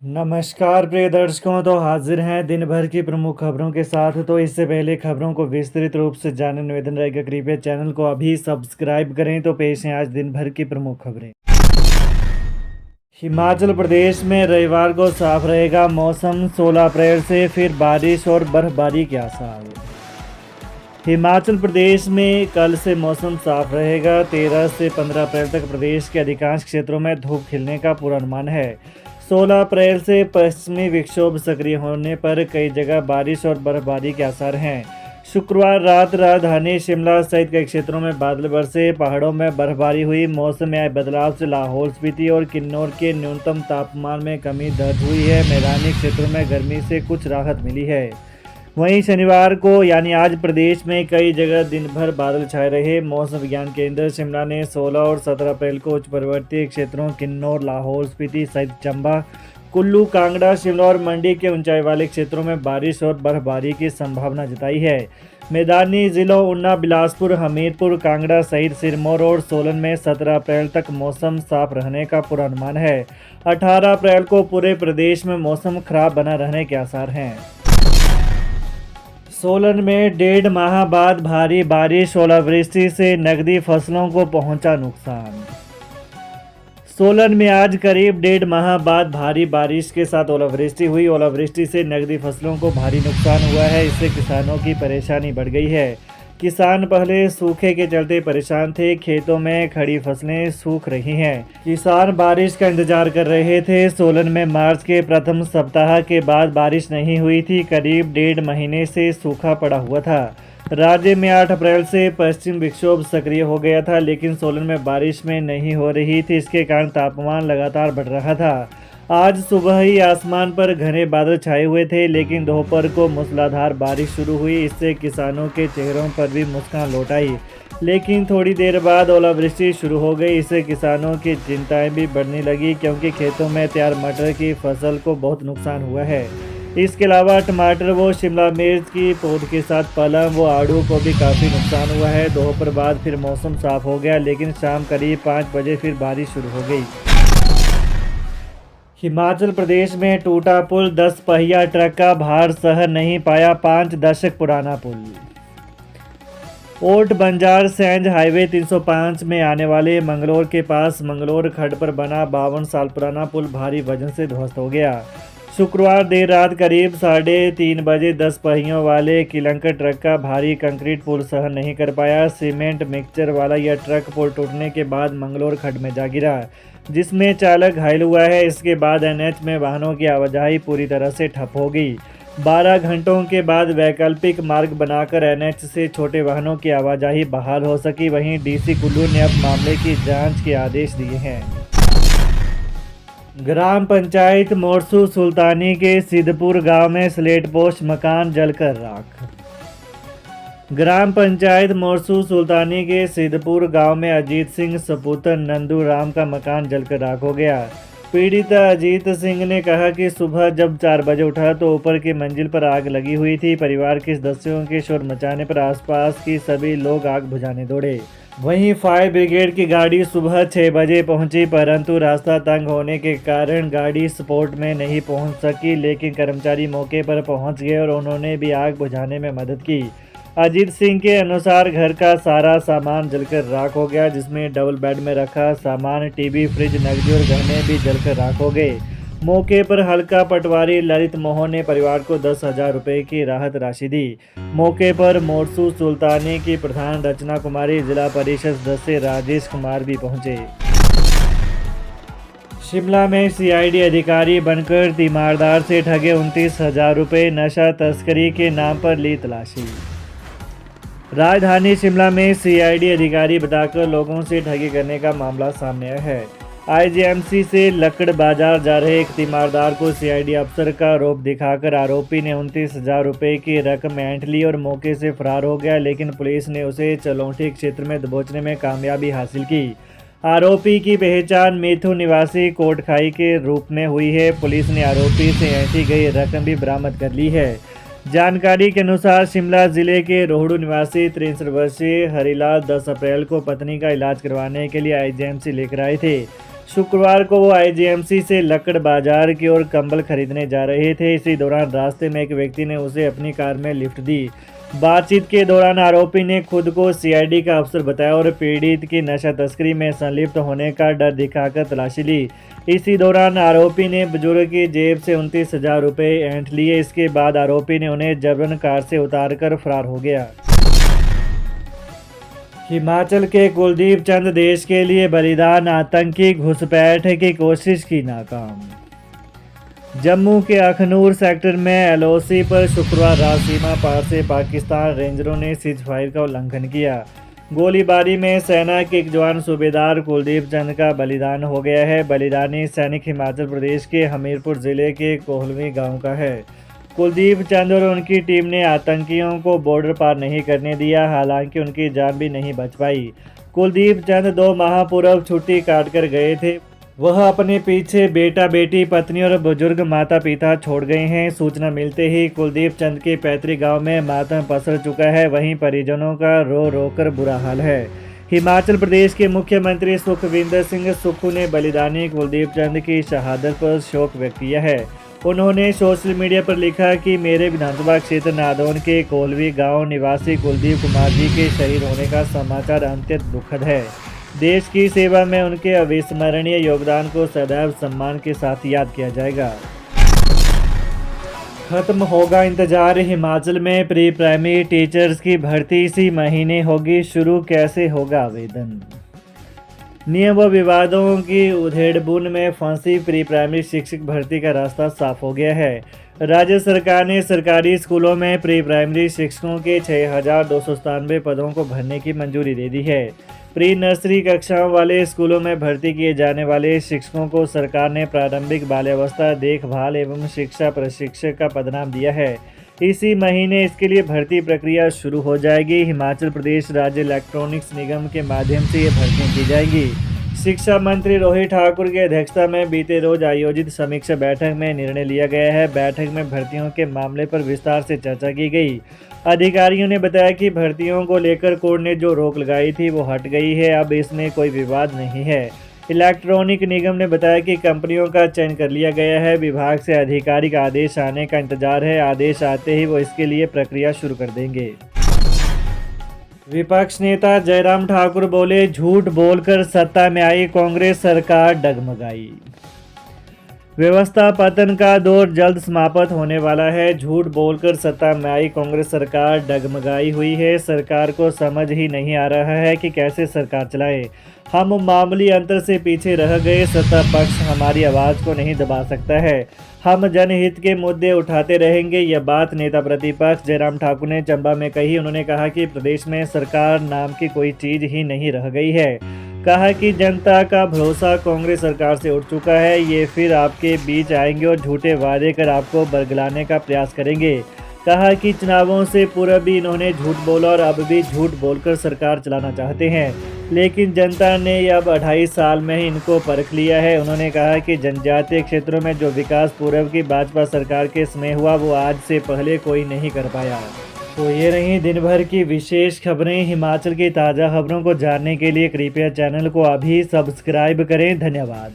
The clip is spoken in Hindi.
नमस्कार प्रिय दर्शकों। तो हाजिर हैं दिन भर की प्रमुख खबरों के साथ। तो इससे पहले खबरों को विस्तृत रूप से जानने निवेदन रहेगा, कृपया चैनल को अभी सब्सक्राइब करें। तो पेश हैं आज दिन भर की प्रमुख खबरें। हिमाचल प्रदेश में रविवार को साफ रहेगा मौसम, 16 अप्रैल से फिर बारिश और बर्फबारी के आसार। हिमाचल प्रदेश में कल से मौसम साफ रहेगा। 13 से 15 अप्रैल तक प्रदेश के अधिकांश क्षेत्रों में धूप खिलने का पूर्वानुमान है। 16 अप्रैल से पश्चिमी विक्षोभ सक्रिय होने पर कई जगह बारिश और बर्फबारी के आसार हैं। शुक्रवार रात राजधानी शिमला सहित कई क्षेत्रों में बादल बरसे, पहाड़ों में बर्फबारी हुई। मौसम में आए बदलाव से लाहौल स्पीति और किन्नौर के न्यूनतम तापमान में कमी दर्ज हुई है। मैदानी क्षेत्रों में गर्मी से कुछ राहत मिली है। वहीं शनिवार को यानी आज प्रदेश में कई जगह दिन भर बादल छाए रहे। मौसम विज्ञान केंद्र शिमला ने 16 और 17 अप्रैल को उच्च पर्वतीय क्षेत्रों किन्नौर, लाहौल स्पीति सहित चंबा, कुल्लू, कांगड़ा, शिमला और मंडी के ऊंचाई वाले क्षेत्रों में बारिश और बर्फबारी की संभावना जताई है। मैदानी जिलों ऊना, बिलासपुर, हमीरपुर, कांगड़ा सहित सिरमौर और सोलन में 17 अप्रैल तक मौसम साफ रहने का पूर्वानुमान है। 18 अप्रैल को पूरे प्रदेश में मौसम खराब बना रहने के आसार हैं। सोलन में 1.5 माह बाद भारी बारिश, ओलावृष्टि से नकदी फसलों को पहुंचा नुकसान। सोलन में आज करीब 1.5 माह बाद भारी बारिश के साथ ओलावृष्टि हुई। ओलावृष्टि से नकदी फसलों को भारी नुकसान हुआ है। इससे किसानों की परेशानी बढ़ गई है। किसान पहले सूखे के चलते परेशान थे। खेतों में खड़ी फसलें सूख रही हैं। किसान बारिश का इंतजार कर रहे थे। सोलन में मार्च के प्रथम सप्ताह के बाद बारिश नहीं हुई थी। करीब 1.5 महीने से सूखा पड़ा हुआ था। राज्य में 8 अप्रैल से पश्चिम विक्षोभ सक्रिय हो गया था, लेकिन सोलन में बारिश में नहीं हो रही थी। इसके कारण तापमान लगातार बढ़ रहा था। आज सुबह ही आसमान पर घने बादल छाए हुए थे, लेकिन दोपहर को मूसलाधार बारिश शुरू हुई। इससे किसानों के चेहरों पर भी मुस्कान लौट आई, लेकिन थोड़ी देर बाद ओलावृष्टि शुरू हो गई। इससे किसानों की चिंताएं भी बढ़ने लगी, क्योंकि खेतों में तैयार मटर की फसल को बहुत नुकसान हुआ है। इसके अलावा टमाटर व शिमला मिर्च की पौध के साथ पलम व आड़ू को भी काफ़ी नुकसान हुआ है। दोपहर बाद फिर मौसम साफ हो गया, लेकिन शाम करीब 5 बजे फिर बारिश शुरू हो गई। हिमाचल प्रदेश में टूटा पुल, 10 पहिया ट्रक का भार सह नहीं पाया। 5 दशक पुराना पुल। ओट बंजार सैंज हाईवे 305 में आने वाले मंगलोर के पास मंगलोर खड्ड पर बना 52 साल पुराना पुल भारी वजन से ध्वस्त हो गया। शुक्रवार देर रात करीब 3:30 बजे 10 पहियों वाले किलंकर ट्रक का भारी कंक्रीट पुल सहन नहीं कर पाया। सीमेंट मिक्सचर वाला यह ट्रक पुल टूटने के बाद मंगलोर खड्ड में जा गिरा, जिसमें चालक घायल हुआ है। इसके बाद एनएच में वाहनों की आवाजाही पूरी तरह से ठप हो गई। 12 घंटों के बाद वैकल्पिक मार्ग बनाकर एनएच से छोटे वाहनों की आवाजाही बहाल हो सकी। वहीं डीसी कुल्लू ने अब मामले की जांच के आदेश दिए हैं। ग्राम पंचायत मोरसू सुल्तानी के सिद्धपुर गांव में स्लेट पोस्ट मकान जलकर राख। ग्राम पंचायत मोरसू सुल्तानी के सिद्धपुर गांव में अजीत सिंह सपुत्र नंदू राम का मकान जलकर राख हो गया। पीड़िता अजीत सिंह ने कहा कि सुबह जब 4 बजे उठा तो ऊपर की मंजिल पर आग लगी हुई थी। परिवार के सदस्यों के शोर मचाने पर आसपास की सभी लोग आग बुझाने दौड़े। वहीं फायर ब्रिगेड की गाड़ी सुबह 6 बजे पहुंची, परंतु रास्ता तंग होने के कारण गाड़ी सपोर्ट में नहीं पहुंच सकी। लेकिन कर्मचारी मौके पर पहुंच गए और उन्होंने भी आग बुझाने में मदद की। अजीत सिंह के अनुसार घर का सारा सामान जलकर राख हो गया, जिसमें डबल बेड में रखा सामान, टीवी, फ्रिज, नकदी और गहने भी जलकर राख हो गए। मौके पर हल्का पटवारी ललित मोहन ने परिवार को 10,000 रुपये की राहत राशि दी। मौके पर मोरसू सुल्तानी की प्रधान रचना कुमारी, जिला परिषद सदस्य राजेश कुमार भी पहुंचे। शिमला में सीआईडी अधिकारी बनकर तीमारदार से ठगे 29,000 रुपये, नशा तस्करी के नाम पर ली तलाशी। राजधानी शिमला में सीआईडी अधिकारी बताकर लोगों से ठगी करने का मामला सामने आया है। आईजीएमसी से लक्कड़ बाजार जा रहे एक तीमारदार को सीआईडी अफसर का रोप दिखाकर आरोपी ने 29,000 रुपये की रकम ऐंठ ली और मौके से फरार हो गया, लेकिन पुलिस ने उसे चलौठी क्षेत्र में दबोचने में कामयाबी हासिल की। आरोपी की पहचान मेथु निवासी कोटखाई के रूप में हुई है। पुलिस ने आरोपी से ऐंठी गई रकम भी बरामद कर ली है। जानकारी के अनुसार शिमला जिले के रोहड़ू निवासी 63 वर्षीय हरिलाल 10 अप्रैल को पत्नी का इलाज करवाने के लिए आईजीएमसी लेकर आए थे। शुक्रवार को वो आईजीएमसी से लक्कड़ बाजार की ओर कंबल खरीदने जा रहे थे। इसी दौरान रास्ते में एक व्यक्ति ने उसे अपनी कार में लिफ्ट दी। बातचीत के दौरान आरोपी ने खुद को सीआईडी का अफसर बताया और पीड़ित की नशा तस्करी में संलिप्त होने का डर दिखाकर तलाशी ली। इसी दौरान आरोपी ने बुजुर्ग की जेब से 29,000 रुपये ऐंठ लिए। इसके बाद आरोपी ने उन्हें जबरन कार से उतारकर फरार हो गया। हिमाचल के कुलदीप चंद देश के लिए बलिदान, आतंकी घुसपैठ की कोशिश की नाकाम। जम्मू के अखनूर सेक्टर में एलओसी पर शुक्रवार रात सीमा पार से पाकिस्तान रेंजरों ने सीजफायर का उल्लंघन किया। गोलीबारी में सेना के एक जवान सूबेदार कुलदीप चंद का बलिदान हो गया है। बलिदानी सैनिक हिमाचल प्रदेश के हमीरपुर जिले के कोहलवी गांव का है। कुलदीप चंद और उनकी टीम ने आतंकियों को बॉर्डर पार नहीं करने दिया, हालांकि उनकी जान भी नहीं बच पाई। कुलदीप चंद 2 माह पूर्व छुट्टी काटकर गए थे। वह अपने पीछे बेटा बेटी, पत्नी और बुजुर्ग माता पिता छोड़ गए हैं। सूचना मिलते ही कुलदीप चंद के पैतृक गांव में मातम पसर चुका है। वहीं परिजनों का रो रो कर बुरा हाल है। हिमाचल प्रदेश के मुख्यमंत्री सुखविंदर सिंह सुक्खू ने बलिदानी कुलदीप चंद की शहादत पर शोक व्यक्त किया है। उन्होंने सोशल मीडिया पर लिखा कि मेरे विधानसभा क्षेत्र नादौन के कोहलवी गांव निवासी कुलदीप कुमार जी के शहीद होने का समाचार अत्यंत दुखद है। देश की सेवा में उनके अविस्मरणीय योगदान को सदैव सम्मान के साथ याद किया जाएगा। खत्म होगा इंतजार, हिमाचल में प्री प्राइमरी टीचर्स की भर्ती इसी महीने होगी शुरू, कैसे होगा आवेदन। नियम व विवादों की उधेड़बुन में फंसी प्री प्राइमरी शिक्षक भर्ती का रास्ता साफ हो गया है। राज्य सरकार ने सरकारी स्कूलों में प्री प्राइमरी शिक्षकों के 6,297 पदों को भरने की मंजूरी दे दी है। प्री नर्सरी कक्षाओं वाले स्कूलों में भर्ती किए जाने वाले शिक्षकों को सरकार ने प्रारंभिक बाल्यावस्था देखभाल एवं शिक्षा प्रशिक्षक का पदनाम दिया है। इसी महीने इसके लिए भर्ती प्रक्रिया शुरू हो जाएगी। हिमाचल प्रदेश राज्य इलेक्ट्रॉनिक्स निगम के माध्यम से ये भर्तियां की जाएंगी। शिक्षा मंत्री रोहित ठाकुर की अध्यक्षता में बीते रोज आयोजित समीक्षा बैठक में निर्णय लिया गया है। बैठक में भर्तियों के मामले पर विस्तार से चर्चा की गई। अधिकारियों ने बताया कि भर्तियों को लेकर कोर्ट ने जो रोक लगाई थी वो हट गई है। अब इसमें कोई विवाद नहीं है। इलेक्ट्रॉनिक निगम ने बताया कि कंपनियों का चयन कर लिया गया है। विभाग से आधिकारिक आदेश आने का इंतजार है। आदेश आते ही वो इसके लिए प्रक्रिया शुरू कर देंगे। विपक्ष नेता जयराम ठाकुर बोले, झूठ बोलकर सत्ता में आई कांग्रेस सरकार डगमगाई। व्यवस्था पतन का दौर जल्द समाप्त होने वाला है। झूठ बोलकर सत्ता में आई कांग्रेस सरकार डगमगाई हुई है। सरकार को समझ ही नहीं आ रहा है कि कैसे सरकार चलाए। हम मामूली अंतर से पीछे रह गए। सत्ता पक्ष हमारी आवाज़ को नहीं दबा सकता है। हम जनहित के मुद्दे उठाते रहेंगे। यह बात नेता प्रतिपक्ष जयराम ठाकुर ने चंबा में कही। उन्होंने कहा कि प्रदेश में सरकार नाम की कोई चीज़ ही नहीं रह गई है। कहा कि जनता का भरोसा कांग्रेस सरकार से उठ चुका है। ये फिर आपके बीच आएंगे और झूठे वादे कर आपको बरगलाने का प्रयास करेंगे। कहा कि चुनावों से पूर्व भी इन्होंने झूठ बोला और अब भी झूठ बोलकर सरकार चलाना चाहते हैं, लेकिन जनता ने अब 2.5 साल में ही इनको परख लिया है। उन्होंने कहा कि जनजातीय क्षेत्रों में जो विकास पूर्व की भाजपा सरकार के समय हुआ वो आज से पहले कोई नहीं कर पाया। तो ये रही दिन भर की विशेष खबरें। हिमाचल की ताज़ा खबरों को जानने के लिए कृपया चैनल को अभी सब्सक्राइब करें। धन्यवाद।